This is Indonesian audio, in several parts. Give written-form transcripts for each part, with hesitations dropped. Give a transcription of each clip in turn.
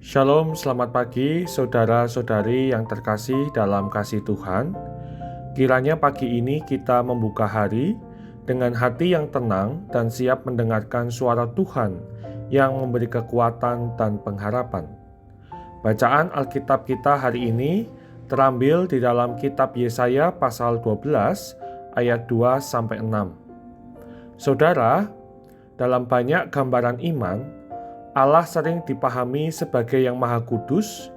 Shalom, selamat pagi saudara-saudari yang terkasih dalam kasih Tuhan. Kiranya pagi ini kita membuka hari dengan hati yang tenang dan siap mendengarkan suara Tuhan yang memberi kekuatan dan pengharapan. Bacaan Alkitab kita hari ini terambil di dalam kitab Yesaya pasal 12 ayat 2-6. Saudara, dalam banyak gambaran iman, Allah sering dipahami sebagai yang Maha Kudus,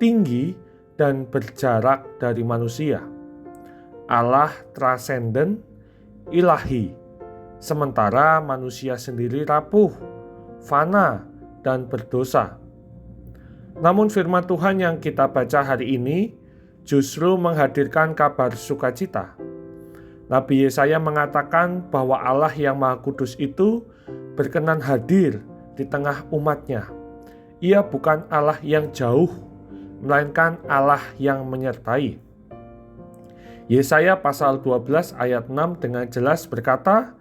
tinggi, dan berjarak dari manusia. Allah trasenden, ilahi, sementara manusia sendiri rapuh, fana, dan berdosa. Namun firman Tuhan yang kita baca hari ini justru menghadirkan kabar sukacita. Nabi Yesaya mengatakan bahwa Allah yang Maha Kudus itu berkenan hadir di tengah umatnya. Ia bukan Allah yang jauh, melainkan Allah yang menyertai. Yesaya pasal 12 ayat 6 dengan jelas berkata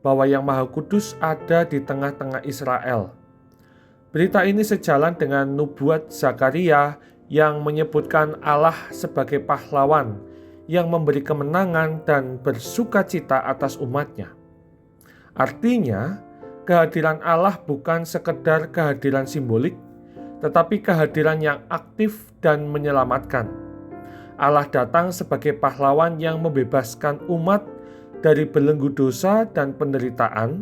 bahwa yang Maha Kudus ada di tengah-tengah Israel. Berita ini sejalan dengan nubuat Zakaria yang menyebutkan Allah sebagai pahlawan yang memberi kemenangan dan bersukacita atas umatnya. Artinya, kehadiran Allah bukan sekedar kehadiran simbolik, tetapi kehadiran yang aktif dan menyelamatkan. Allah datang sebagai pahlawan yang membebaskan umat dari belenggu dosa dan penderitaan,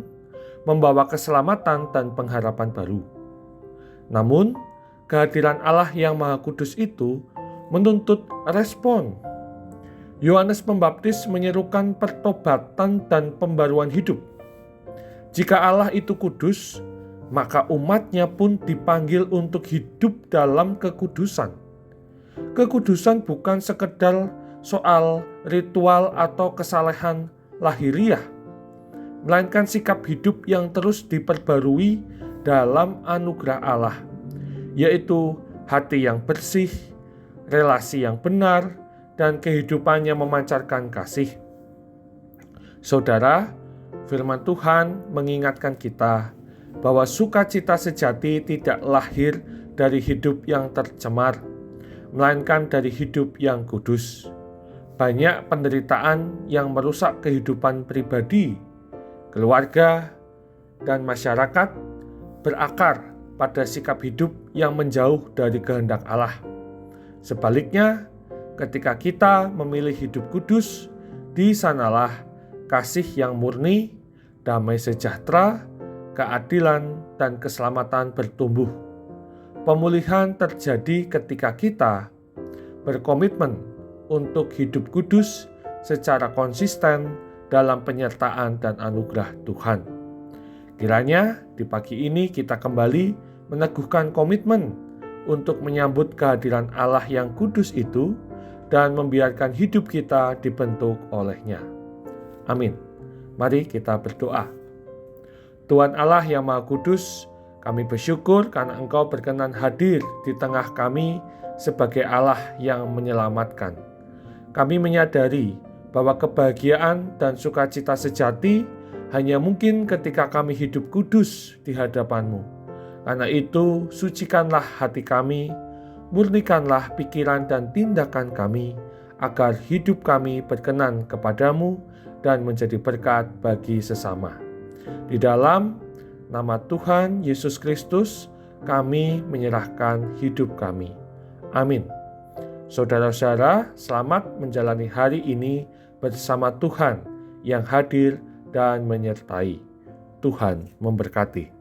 membawa keselamatan dan pengharapan baru. Namun, kehadiran Allah yang Maha Kudus itu menuntut respon. Yohanes Pembaptis menyerukan pertobatan dan pembaruan hidup. Jika Allah itu kudus, maka umatnya pun dipanggil untuk hidup dalam kekudusan. Kekudusan bukan sekedar soal ritual atau kesalehan lahiriah, melainkan sikap hidup yang terus diperbarui dalam anugerah Allah, yaitu hati yang bersih, relasi yang benar, dan kehidupan yang memancarkan kasih. Saudara, firman Tuhan mengingatkan kita bahwa sukacita sejati tidak lahir dari hidup yang tercemar, melainkan dari hidup yang kudus. Banyak penderitaan yang merusak kehidupan pribadi, keluarga, dan masyarakat berakar pada sikap hidup yang menjauh dari kehendak Allah. Sebaliknya, ketika kita memilih hidup kudus, di sanalah kasih yang murni, damai sejahtera, keadilan, dan keselamatan bertumbuh. Pemulihan terjadi ketika kita berkomitmen untuk hidup kudus secara konsisten dalam penyertaan dan anugerah Tuhan. Kiranya di pagi ini kita kembali meneguhkan komitmen untuk menyambut kehadiran Allah yang kudus itu dan membiarkan hidup kita dibentuk olehnya. Amin. Mari kita berdoa. Tuhan Allah yang Maha Kudus, kami bersyukur karena Engkau berkenan hadir di tengah kami sebagai Allah yang menyelamatkan. Kami menyadari bahwa kebahagiaan dan sukacita sejati hanya mungkin ketika kami hidup kudus di hadapan-Mu. Karena itu, sucikanlah hati kami, murnikanlah pikiran dan tindakan kami, agar hidup kami berkenan kepadamu dan menjadi berkat bagi sesama. Di dalam nama Tuhan Yesus Kristus, kami menyerahkan hidup kami. Amin. Saudara-saudara, selamat menjalani hari ini bersama Tuhan yang hadir dan menyertai. Tuhan memberkati.